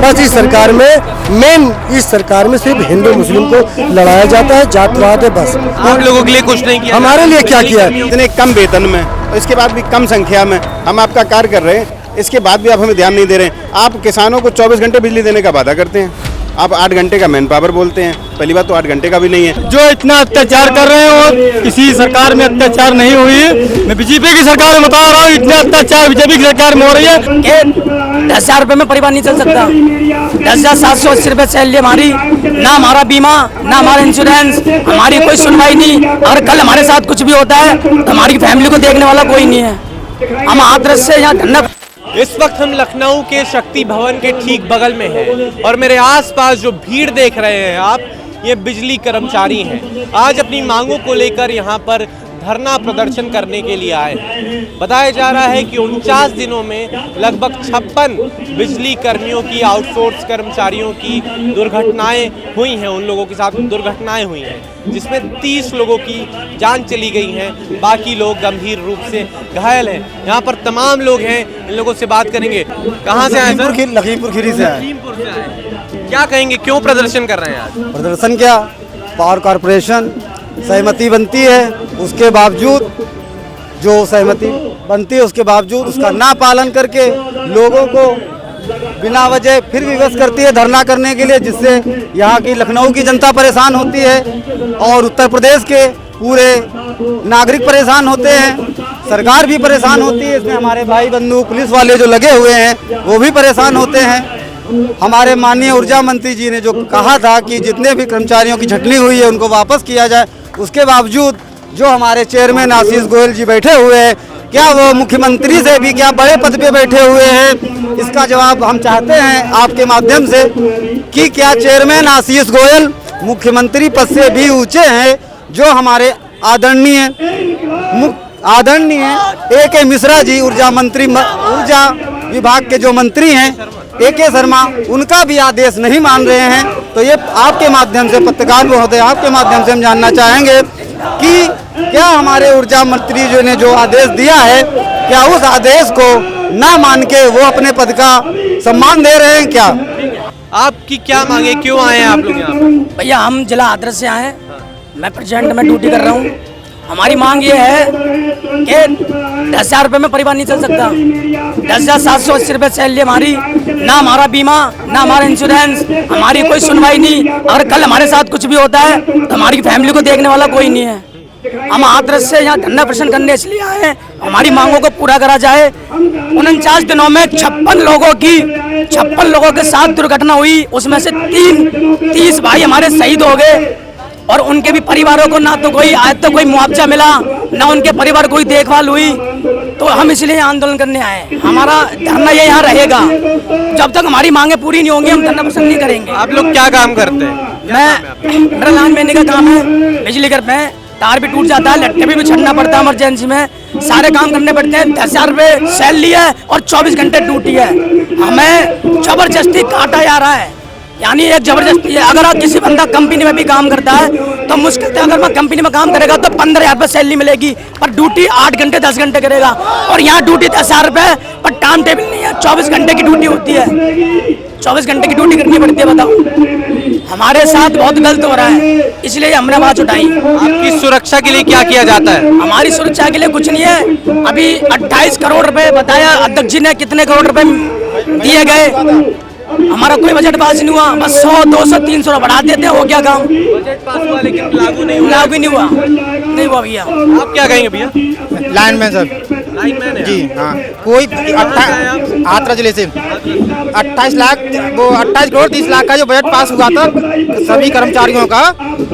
बस इस सरकार में इस सरकार में सिर्फ हिंदू मुस्लिम को लड़ाया जाता है, जातवाद है बस। आप लोगों के लिए कुछ नहीं किया? हमारे लिए क्या किया है? इतने कम वेतन में, इसके बाद भी कम संख्या में हम आपका कार्य कर रहे हैं, इसके बाद भी आप हमें ध्यान नहीं दे रहे हैं। आप किसानों को 24 घंटे बिजली देने का वादा करते हैं, आप 8 घंटे का मैन पावर बोलते हैं। पहली बात तो 8 घंटे का भी नहीं है। जो इतना अत्याचार कर रहे हैं और किसी सरकार में अत्याचार नहीं हुई है। मैं बीजेपी की सरकार में बता रहा हूँ, इतना अत्याचार बीजेपी की सरकार में हो रही है। 10,000 रुपए में परिवार नहीं चल सकता। 10,780 रुपए सैलरी हमारी, ना हमारा बीमा, ना हमारा इंश्योरेंस, हमारी कोई सुनवाई नहीं। अगर कल हमारे साथ कुछ भी होता है तो हमारी फैमिली को देखने वाला कोई नहीं है। हम हाथ से यहाँ धन्ना। इस वक्त हम लखनऊ के शक्ति भवन के ठीक बगल में हैं और मेरे आसपास जो भीड़ देख रहे हैं आप, ये बिजली कर्मचारी हैं। आज अपनी मांगों को लेकर यहाँ पर धरना प्रदर्शन करने के लिए आए हैं। बताया जा रहा है कि 49 दिनों में लगभग 56 बिजली कर्मियों की, आउटसोर्स कर्मचारियों की दुर्घटनाएं हुई हैं। उन लोगों के साथ दुर्घटनाएं हुई हैं जिसमें 30 लोगों की जान चली गई हैं, बाकी लोग गंभीर रूप से घायल हैं। यहाँ पर तमाम लोग हैं, इन लोगों से बात करेंगे। कहाँ से आए सर? लखीमपुर खीरी से आए। लखीमपुर से आए। क्या कहेंगे, क्यों प्रदर्शन कर रहे हैं आज? प्रदर्शन क्या, पावर कॉरपोरेशन सहमति बनती है, उसके बावजूद जो सहमति बनती है उसके बावजूद उसका ना पालन करके लोगों को बिना वजह फिर विवश करती है धरना करने के लिए, जिससे यहाँ की लखनऊ की जनता परेशान होती है और उत्तर प्रदेश के पूरे नागरिक परेशान होते हैं, सरकार भी परेशान होती है। इसमें हमारे भाई बंधु पुलिस वाले जो लगे हुए हैं वो भी परेशान होते हैं। हमारे माननीय ऊर्जा मंत्री जी ने जो कहा था कि जितने भी कर्मचारियों की छटनी हुई है उनको वापस किया जाए, उसके बावजूद जो हमारे चेयरमैन आशीष गोयल जी बैठे हुए हैं, क्या वो मुख्यमंत्री से भी क्या बड़े पद पे बैठे हुए हैं? इसका जवाब हम चाहते हैं आपके माध्यम से कि क्या चेयरमैन आशीष गोयल मुख्यमंत्री पद से भी ऊंचे हैं? जो हमारे आदरणीय A.K. मिश्रा जी ऊर्जा विभाग के जो मंत्री हैं, A.K. शर्मा, उनका भी आदेश नहीं मान रहे हैं। तो ये आपके माध्यम से, पत्रकार महोदय, आपके माध्यम से हम जानना चाहेंगे कि क्या हमारे ऊर्जा मंत्री जी ने जो आदेश दिया है, क्या उस आदेश को ना मान के वो अपने पद का सम्मान दे रहे हैं क्या? आपकी क्या मांगे, क्यों आए हैं आप लोग यहाँ पर? भैया हम जिला हाथरस से आए हैं, मैं प्रेजेंट में ड्यूटी कर रहा हूँ। हमारी मांग ये है कि 10,000 रुपये में परिवार नहीं चल सकता। 10,780 रुपये सैलरी हमारी, ना हमारा बीमा, ना हमारा इंश्योरेंस, हमारी कोई सुनवाई नहीं। अगर कल हमारे साथ कुछ भी होता है तो हमारी फैमिली को देखने वाला कोई नहीं है। हम हाथरस से यहाँ धरना प्रदर्शन करने इसलिए आए हैं, हमारी मांगों को पूरा करा जाए। 49 दिनों में 56 लोगों के साथ दुर्घटना हुई, उसमें से 30 भाई हमारे शहीद हो गए और उनके भी परिवारों को ना तो कोई आज तक कोई मुआवजा मिला, ना उनके परिवार कोई देखभाल हुई। तो हम इसलिए आंदोलन करने आए हैं। हमारा धरना ये यहाँ रहेगा जब तक हमारी मांगे पूरी नहीं होंगी, हम धरना प्रदर्शन नहीं करेंगे। आप लोग क्या काम करते हैं? मेरा लाइन मैंने का काम है, बिजली घर में तार भी टूट जाता है, लट्टे भी छड़ना पड़ता है, इमरजेंसी में सारे काम करने पड़ते हैं। 10,000 रुपये सैलरी है और 24 घंटे ड्यूटी है। हमें जबरदस्ती काटा जा रहा है, यानी एक जबरदस्ती है। अगर आप किसी बंदा कंपनी में भी काम करता है तो मुश्किल से अगर मैं कंपनी में काम करेगा तो 15,000 रुपये सैलरी मिलेगी, पर ड्यूटी 8 घंटे 10 घंटे करेगा। और यहाँ ड्यूटी 10,000 रुपये पर टाइम टेबल नहीं है, 24 घंटे की ड्यूटी होती है, 24 घंटे की ड्यूटी करनी पड़ती है। बताओ, हमारे साथ बहुत गलत हो रहा है, इसलिए हमने आवाज उठाई। आपकी सुरक्षा के लिए क्या किया जाता है? हमारी सुरक्षा के लिए कुछ नहीं है। अभी 28 करोड़ रुपए बताया अध्यक्ष जी ने, कितने करोड़ रुपए दिए गए, हमारा कोई बजट पास नहीं हुआ। बस 100, 200, 300 बढ़ा देते हैं, हो गया काम। बजट पास हुआ लेकिन लागू नहीं हुआ भैया। आप क्या कहेंगे भैया? Lineman sir. लाइनमैन है? जी हाँ। कोई हाथरस जिले से 28 लाख, वो 28 करोड़ 30 लाख का जो बजट पास हुआ था सभी कर्मचारियों का,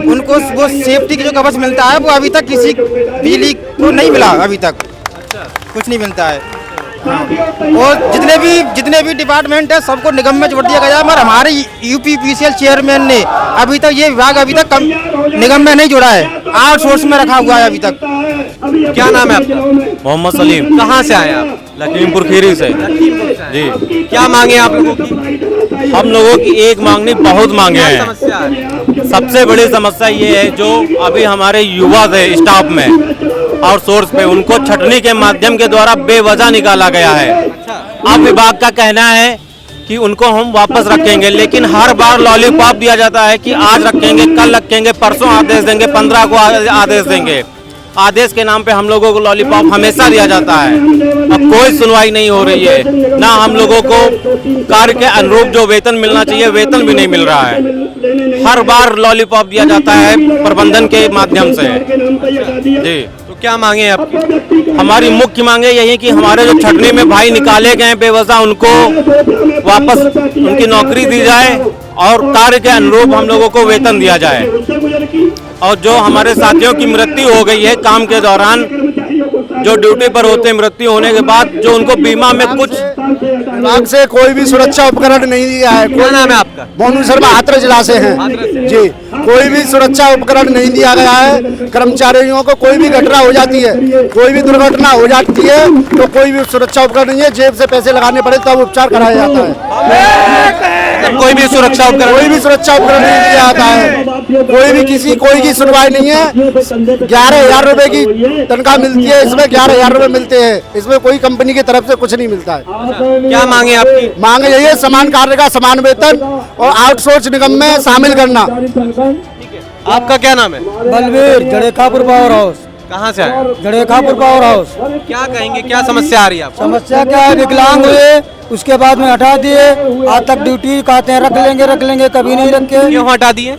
उनको वो सेफ्टी की जो कवच मिलता है वो अभी तक किसी बिजली को नहीं मिला। अभी तक कुछ नहीं मिलता है। और जितने भी डिपार्टमेंट है सबको निगम में जोड़ दिया गया, मगर हमारे UPPCL चेयरमैन ने अभी तक ये विभाग अभी तक निगम में नहीं जोड़ा है, आउटसोर्स में रखा हुआ है अभी तक। क्या नाम है आपका? मोहम्मद सलीम। कहाँ से आए आप? लखीमपुर खीरी से। जी, क्या मांगे आप लोगों की? हम लोगों की एक मांग नहीं, बहुत मांगे हैं। समस्या है? सबसे बड़ी समस्या ये है जो अभी हमारे युवा थे स्टाफ में आउटसोर्स पे, उनको छटनी के माध्यम के द्वारा बेवजह निकाला गया है। अब विभाग का कहना है कि उनको हम वापस रखेंगे, लेकिन हर बार लॉलीपॉप दिया जाता है कि आज रखेंगे, कल रखेंगे, परसों आदेश देंगे, 15 को आदेश देंगे। आदेश के नाम पे हम लोगों को लॉलीपॉप हमेशा दिया जाता है। अब कोई सुनवाई नहीं हो रही है, ना हम लोगों को कार्य के अनुरूप जो वेतन मिलना चाहिए वेतन भी नहीं मिल रहा है। हर बार लॉलीपॉप दिया जाता है प्रबंधन के माध्यम से। जी, तो क्या मांगे हैं आपकी? हमारी मुख्य मांगे यही कि हमारे जो छटनी में भाई निकाले गए बेवजह उनको वापस उनकी नौकरी दी जाए और कार्य के अनुरूप हम लोगों को वेतन दिया जाए। और जो हमारे साथियों की मृत्यु हो गई है काम के दौरान, जो ड्यूटी पर होते हैं, मृत्यु होने के बाद जो उनको बीमा में कुछ विभाग से कोई भी सुरक्षा उपकरण नहीं दिया है। क्या नाम है आपका? मोनू शर्मा हाथरस जिला से हैं जी। कोई भी सुरक्षा उपकरण नहीं दिया गया है। कर्मचारियों को कोई भी घटना हो जाती है, कोई भी दुर्घटना हो जाती है तो कोई भी सुरक्षा उपकरण नहीं है। जेब से पैसे लगाने पड़े तब उपचार कराया जाता है। कोई भी सुरक्षा उपकरण कोई भी सुरक्षा उपकरण नहीं दिया जाता है। कोई भी कोई की सुनवाई नहीं है। 11,000 रुपए की तनख्वाह मिलती है, इसमें 11,000 रुपए मिलते हैं। इसमें कोई कंपनी की तरफ से कुछ नहीं मिलता है। क्या मांगे आपकी? मांग यही है समान कार्य का समान वेतन और आउटसोर्स निगम में शामिल करना। आपका क्या नाम है? Balvir, Jadekhapur power house. कहाँ से आए? Jadekhapur power house. क्या कहेंगे, क्या समस्या आ रही है आपको? समस्या क्या है? विकलांग हुए उसके बाद में हटा दिए। आज तक ड्यूटी कहते हैं रख लेंगे, कभी नहीं रखे। क्यों हटा दिए?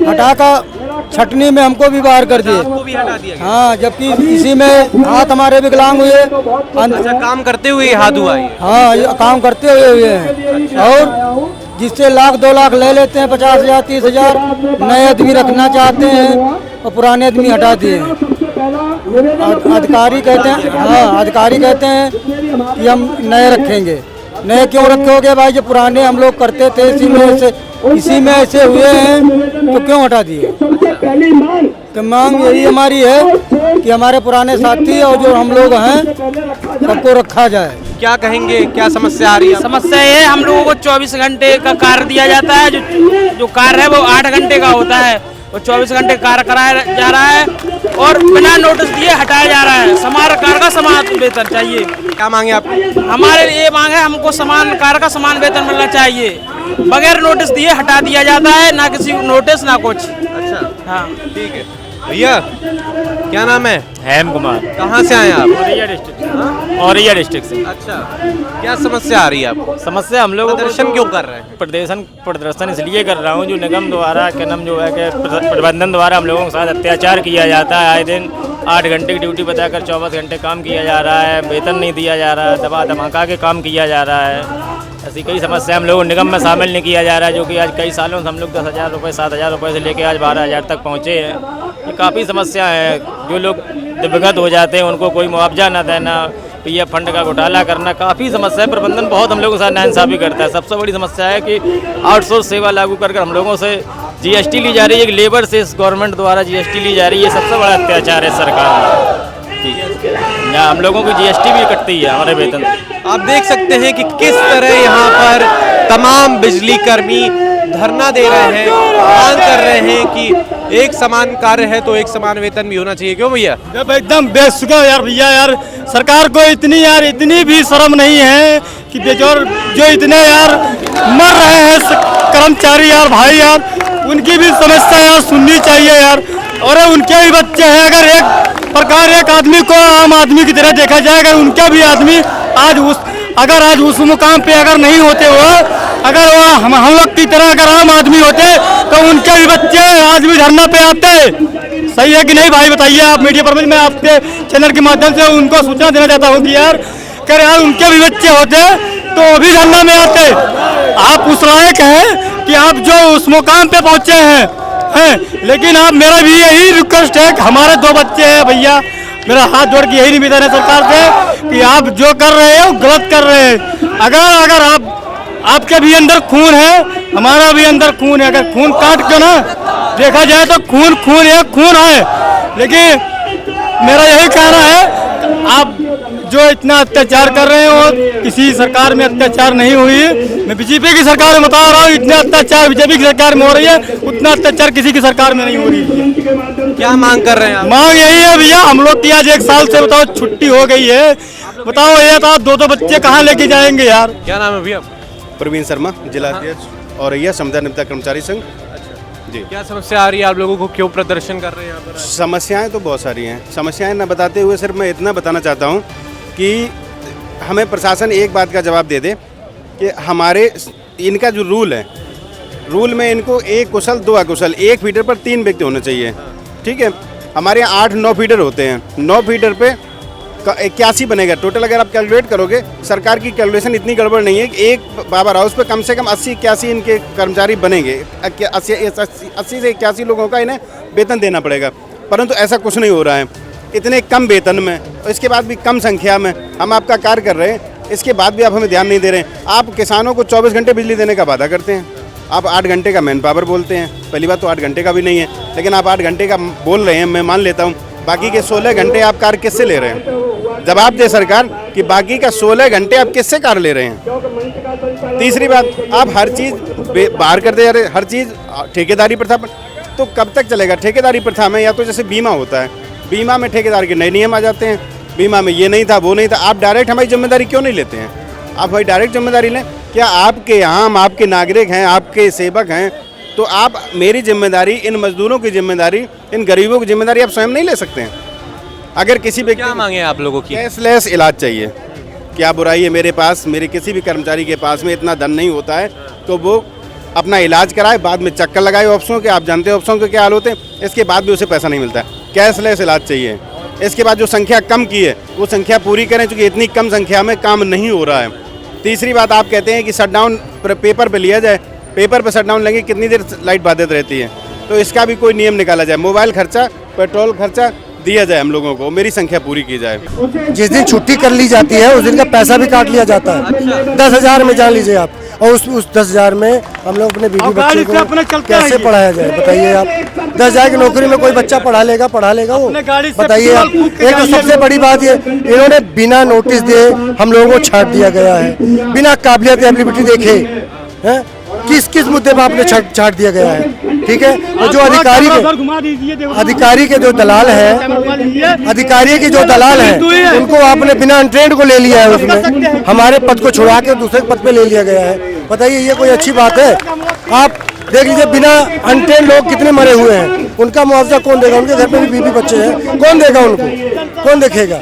हटा कर छटनी में हमको भी बाहर कर दिए। आपको भी हटा दिया गया? हाँ, जबकि इसी में हाथ हमारे विकलांग हुए। अच्छा, काम करते हुए हाथ हुआ ये? हाँ, ये काम करते हुए हैं। और जिससे 1,00,000 2 लाख ले लेते हैं, 50,000 30,000 नए आदमी रखना चाहते हैं और पुराने आदमी हटा दिए। अधिकारी कहते हैं, हाँ अधिकारी कहते हैं कि हम नए रखेंगे। नए क्यों रखोगे भाई, जो पुराने हम लोग करते थे इसी में ऐसे हुए हैं तो क्यों हटा दिए? तो मांग यही हमारी है कि हमारे पुराने साथी और जो हम लोग हैं सबको रखा जाए। क्या कहेंगे, क्या समस्या आ रही है? समस्या ये है, हम लोगों को 24 घंटे का कार्य दिया जाता है। जो कार्य है वो 8 घंटे का होता है, वो 24 घंटे कार्य कराया जा रहा है और बिना नोटिस दिए हटाया जा रहा है। समान कार्य का समान वेतन चाहिए। क्या मांगे आप? हमारे लिए मांग है, हमको समान कार्य का समान वेतन मिलना चाहिए। बगैर नोटिस दिए हटा दिया जाता है, ना किसी नोटिस ना कुछ। अच्छा, हाँ ठीक है। भैया क्या नाम है? हेम कुमार, कहाँ से आए आप? औरैया डिस्ट्रिक्ट से। अच्छा, क्या समस्या आ रही है आपको? समस्या हम लोग प्रदर्शन क्यों कर रहे हैं? प्रदर्शन इसलिए कर रहा हूँ, जो निगम द्वारा क्या नाम जो है कि प्रबंधन द्वारा हम लोगों के साथ अत्याचार किया जाता है। आए दिन 8 घंटे की ड्यूटी बताकर 24 घंटे काम किया जा रहा है, वेतन नहीं दिया जा रहा है, दबा धमाका के काम किया जा रहा है। ऐसी कई समस्या हम लोगों निगम में शामिल नहीं किया जा रहा है, जो कि आज कई सालों से हम लोग 10,000 रुपये 7,000 रुपये से लेकर आज 12,000 तक पहुँचे हैं। ये काफ़ी समस्या है। जो लोग दिवंगत हो जाते हैं उनको कोई मुआवजा न देना, पीएफ फंड का घोटाला करना, काफ़ी समस्या है। प्रबंधन बहुत हम लोगों के साथ नाइंसाफ़ी करता है। सबसे बड़ी समस्या है कि आउटसोर्स सेवा लागू कर हम लोगों से जीएसटी ली जा रही है, लेबर से गवर्नमेंट द्वारा जीएसटी ली जा रही है। सबसे बड़ा अत्याचार है सरकार। यहाँ हम लोगों की जीएसटी भी कटती है हमारे वेतन। आप देख सकते हैं कि किस तरह यहाँ पर तमाम बिजली कर्मी धरना दे रहे हैं, मांग कर रहे हैं कि एक समान कार्य है तो एक समान वेतन भी होना चाहिए। क्यों भैया? जब एकदम बेशुक्र यार भैया, यार सरकार को इतनी भी शर्म नहीं है कि बेजोर जो इतने यार मर रहे हैं कर्मचारी यार भाई, यार उनकी भी समस्या यार सुननी चाहिए यार। और उनके भी बच्चे हैं। अगर एक प्रकार एक आदमी को आम आदमी की तरह देखा जाए, अगर उनके भी आदमी आज उस मुकाम पे अगर नहीं होते वो, अगर वो हम लोग की तरह अगर आम आदमी होते तो उनके भी बच्चे आज भी धरना पे आते। सही है कि नहीं भाई, बताइए आप मीडिया पर। मैं आपके चैनल के माध्यम से उनको सूचना देना चाहता हूँ कि यार उनके भी बच्चे होते तो भी धरना में आते। आप उस लायक हैं कि आप जो उस मुकाम पे पहुँचे हैं, लेकिन आप मेरा भी यही रिक्वेस्ट है कि हमारे 2 बच्चे हैं भैया, मेरा हाथ जोड़ के यही निवेदन है सरकार से कि आप जो कर रहे हैं वो गलत कर रहे हैं। अगर आपके भी अंदर खून है, हमारा भी अंदर खून है। अगर खून काट के ना देखा जाए तो खून है। लेकिन मेरा यही कहना है, आप जो इतना अत्याचार कर रहे हैं और किसी सरकार में अत्याचार नहीं हुई। मैं बीजेपी की सरकार में बता रहा हूँ, इतना अत्याचार बीजेपी की सरकार में हो रही है, उतना अत्याचार किसी की सरकार में नहीं हो रही है। क्या मांग कर रहे हैं आप? मांग यही है भैया, हम लोग की आज 1 साल से बताओ छुट्टी हो गई है। बताओ ये तो 2 बच्चे कहाँ लेके जाएंगे यार। क्या नाम है भैया? प्रवीण शर्मा, जिला अध्यक्ष और यह समझा निपटा कर्मचारी संघ। जी, क्या समस्या आ रही है आप लोगों को, क्यों प्रदर्शन कर रहे हैं यहाँ पर? समस्याएं तो बहुत सारी हैं। समस्याएं न बताते हुए सिर्फ मैं इतना बताना चाहता हूँ कि हमें प्रशासन एक बात का जवाब दे दे कि हमारे इनका जो रूल है, रूल में इनको एक कुशल 2 अकुशल, 1 फीडर पर 3 व्यक्ति होने चाहिए। ठीक है, हमारे यहाँ 8-9 फीडर होते हैं। 9 फीडर पे 81 बनेगा टोटल। अगर आप कैलकुलेट करोगे, सरकार की कैलकुलेशन इतनी गड़बड़ नहीं है कि एक पावर हाउस पे कम से कम 80-81 इनके कर्मचारी बनेंगे। 80 से 81 लोगों का इन्हें वेतन देना पड़ेगा, परंतु ऐसा कुछ नहीं हो रहा है। इतने कम वेतन में, इसके बाद भी कम संख्या में हम आपका कार्य कर रहे हैं, इसके बाद भी आप हमें ध्यान नहीं दे रहे हैं। आप किसानों को 24 घंटे बिजली देने का वादा करते हैं, आप 8 घंटे का मैन पावर बोलते हैं। पहली बात तो 8 घंटे का भी नहीं है, लेकिन आप 8 घंटे का बोल रहे हैं, मैं मान लेता हूँ। बाकी के 16 घंटे आप कार्य किससे ले रहे हैं? जवाब दे सरकार कि बाकी का 16 घंटे आप किससे कार्य ले रहे हैं? तीसरी बात, आप हर चीज़ बाहर करते जा रहे, हर चीज़ ठेकेदारी प्रथा पर। तो कब तक चलेगा ठेकेदारी प्रथा में? या तो जैसे बीमा होता है, बीमा में ठेकेदार के नए नियम आ जाते हैं, बीमा में ये नहीं था, वो नहीं था। आप डायरेक्ट हमारी जिम्मेदारी क्यों नहीं लेते हैं? आप हमारी डायरेक्ट जिम्मेदारी लें। क्या आपके यहाँ हम आपके नागरिक हैं, आपके सेवक हैं, तो आप मेरी जिम्मेदारी, इन मजदूरों की जिम्मेदारी, इन गरीबों की जिम्मेदारी आप स्वयं नहीं ले सकते हैं? अगर किसी व्यक्ति क्या मांगे आप लोगों की? कैशलेस इलाज चाहिए। क्या बुराई है मेरे पास, मेरे किसी भी कर्मचारी के पास में इतना धन नहीं होता है तो वो अपना इलाज कराए, बाद में चक्कर लगाए ऑप्शनों के। आप जानते हैं ऑप्शनों के क्या हाल होते हैं, इसके बाद भी उसे पैसा नहीं मिलता है। कैशलेस इलाज चाहिए। इसके बाद जो संख्या कम की है वो संख्या पूरी करें, क्योंकि इतनी कम संख्या में काम नहीं हो रहा है। तीसरी बात, आप कहते हैं कि शटडाउन पेपर पे लिया जाए, पेपर पे शटडाउन लेंगे, कितनी देर लाइट बाधित रहती है, तो इसका भी कोई नियम निकाला जाए। मोबाइल खर्चा, पेट्रोल खर्चा दिया जाए हम लोगों को, मेरी संख्या पूरी की जाए। जिस दिन छुट्टी कर ली जाती है उस दिन का पैसा भी काट लिया जाता है। 10,000 में जान लीजिए आप, और उस 10,000 में हम लोग अपने बीवी बच्चे को कैसे पढ़ाया जाए? बताइए आप। 10,000 की नौकरी में कोई बच्चा पढ़ा लेगा वो? बताइए आप। एक तो सबसे बड़ी बात ये, इन्होंने बिना नोटिस दिए हम लोगों को छाट दिया गया है, बिना काबिलियत एबिलिटी देखे हैं। किस मुद्दे पर आपने छाट दिया गया है? ठीक है, और जो अधिकारी के जो दलाल हैं, अधिकारी के जो दलाल हैं, उनको आपने बिना अनट्रेंड को ले लिया है, उसमें हमारे पद को छुड़ा के दूसरे पद पे ले लिया गया है। बताइए, ये कोई अच्छी बात है? आप देख लीजिए, बिना अनट्रेंड लोग कितने मरे हुए हैं, उनका मुआवजा कौन देगा? उनके घर पे भी बीवी बच्चे हैं, कौन देगा उनको? कौन देखेगा?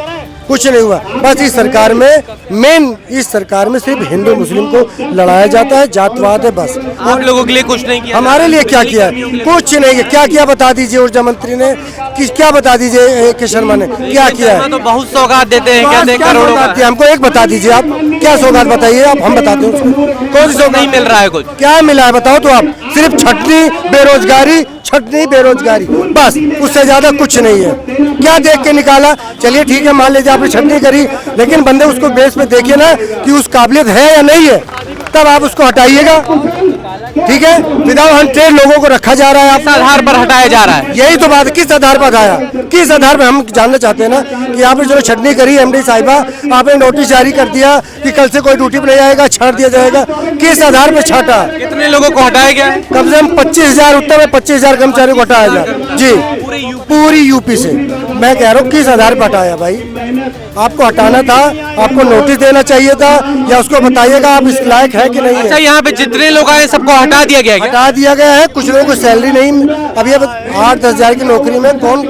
कुछ नहीं हुआ। बस इस सरकार में सिर्फ हिंदू मुस्लिम को लड़ाया जाता है, जातवाद है बस। आप लोगों के लिए कुछ नहीं किया? हमारे लिए क्या किया है? कुछ नहीं किया। क्या किया बता दीजिए ऊर्जा मंत्री ने, क्या बता दीजिए के शर्मा ने क्या किया है? तो बहुत सौगात देते हैं, कहते हैं करोड़ों का। हमको एक बता दीजिए आप, क्या सौगात बताइए आप, हम बताते हैं उसको। कौन सी सौगात नहीं मिल रहा है? कुछ क्या मिला है बताओ तो आप। सिर्फ छटनी बेरोजगारी, बस, उससे ज्यादा कुछ नहीं है। क्या देख के निकाला? चलिए ठीक है, मान लीजिए आपने छटनी करी, लेकिन बंदे उसको बेस पे देखिए ना कि उस काबिलियत है या नहीं है, तब आप उसको हटाइएगा। ठीक है, विदाउट अनट्रेंड लोगों को रखा जा रहा है। किस आधार पर हटाया जा रहा है? यही तो बात है, किस आधार पर हटाया? किस आधार पर? हम जानना चाहते हैं ना कि आपने जो छटनी करी, एमडी साहिबा, आपने नोटिस जारी कर दिया कि कल से कोई ड्यूटी पर नहीं आएगा, छाट दिया जाएगा। किस आधार पर छाटा? कितने लोगों को हटाया गया? कम से कम 25,000, उत्तर में 25,000 कर्मचारियों को हटाया जाए जी, पूरी यूपी से। मैं कह रहा हूँ किस आधार पर हटाया भाई? आपको हटाना था, आपको नोटिस देना चाहिए था, या उसको बताइएगा आप इस लायक है कि नहीं है। अच्छा, यहाँ पे जितने लोग आए सबको हटा दिया गया? हटा दिया गया है। कुछ लोगों को सैलरी नहीं, अभी अब 8-10 हज़ार की नौकरी में कौन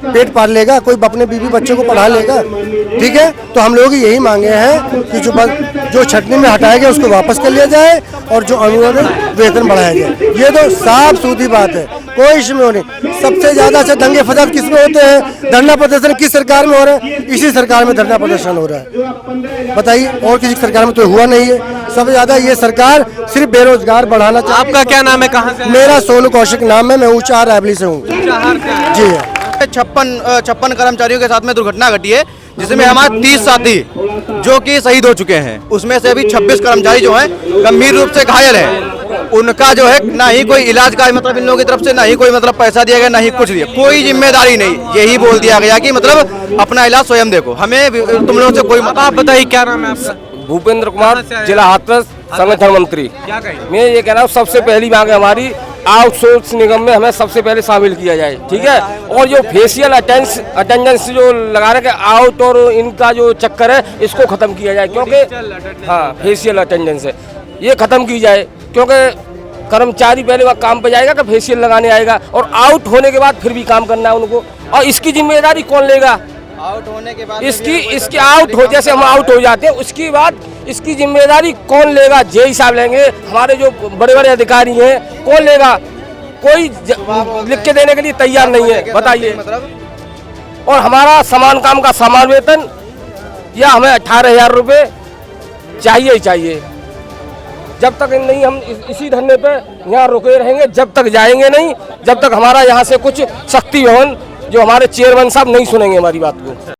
पेट पाल लेगा? कोई अपने बीवी बच्चों को पढ़ा लेगा? ठीक है, तो हम लोग यही मांगे हैं कि जो छटनी में हटाया गया उसको वापस कर लिया जाए, और जो अनुदान वेतन बढ़ाया जाए। ये तो साफ सीधी बात है, कोई इसमें नहीं। सबसे ज्यादा से दंगे फसाद किसमें होते हैं? धरना प्रदर्शन किस सरकार में हो रहा है? इसी सरकार में धरना प्रदर्शन हो रहा है। बताइए, और किसी सरकार में तो हुआ नहीं है। सबसे ज्यादा ये सरकार सिर्फ बेरोजगार बढ़ाना चाहती है। आपका क्या नाम है, कहाँ से? मेरा सोनू कौशिक नाम है, मैं ऊंचाहार रायबरेली से हूँ जी। 56 कर्मचारियों के साथ में दुर्घटना घटी है, जिसमें हमारे 30 साथी जो कि शहीद हो चुके हैं। उसमें से अभी 26 कर्मचारी जो हैं गंभीर रूप से घायल हैं। उनका जो है ना ही कोई इलाज का मतलब इन लोगों की तरफ से ना ही कोई मतलब पैसा दिया गया, ना ही कुछ दिया, कोई जिम्मेदारी नहीं। यही बोल दिया गया कि मतलब अपना इलाज स्वयं देखो, हमें तुम लोगों से कोई। आप बताइए क्या नाम है आपका? भूपेंद्र कुमार, जिला हाथरस संगठन मंत्री। मैं ये कह रहा हूँ, सबसे पहली मांग है हमारी, आउटसोर्स निगम में हमें सबसे पहले शामिल किया जाए। ठीक है, और जो फेशियल अटेंडेंस जो लगा रखे आउट और इनका जो चक्कर है, इसको खत्म किया जाए, क्योंकि हाँ फेशियल अटेंडेंस है, ये ख़त्म की जाए, क्योंकि कर्मचारी पहले वह काम पे जाएगा कि फेशियल लगाने आएगा, और आउट होने के बाद फिर भी काम करना है उनको, और इसकी जिम्मेदारी कौन लेगा? आउट होने के बाद इसकी आउट हो, जैसे हम आउट हो जाते हैं उसकी बाद इसकी जिम्मेदारी कौन लेगा? जे साहब लेंगे, हमारे जो बड़े बड़े अधिकारी हैं कौन लेगा? कोई लिख के देने के लिए तैयार नहीं है, बताइए। और हमारा समान काम का समान वेतन या हमें 18,000 रुपये चाहिए ही चाहिए। जब तक नहीं हम इसी धरने पे यहाँ रुके रहेंगे, जब तक जाएंगे नहीं, जब तक हमारा यहाँ से कुछ शक्ति भवन जो हमारे चेयरमैन साहब नहीं सुनेंगे हमारी बात को।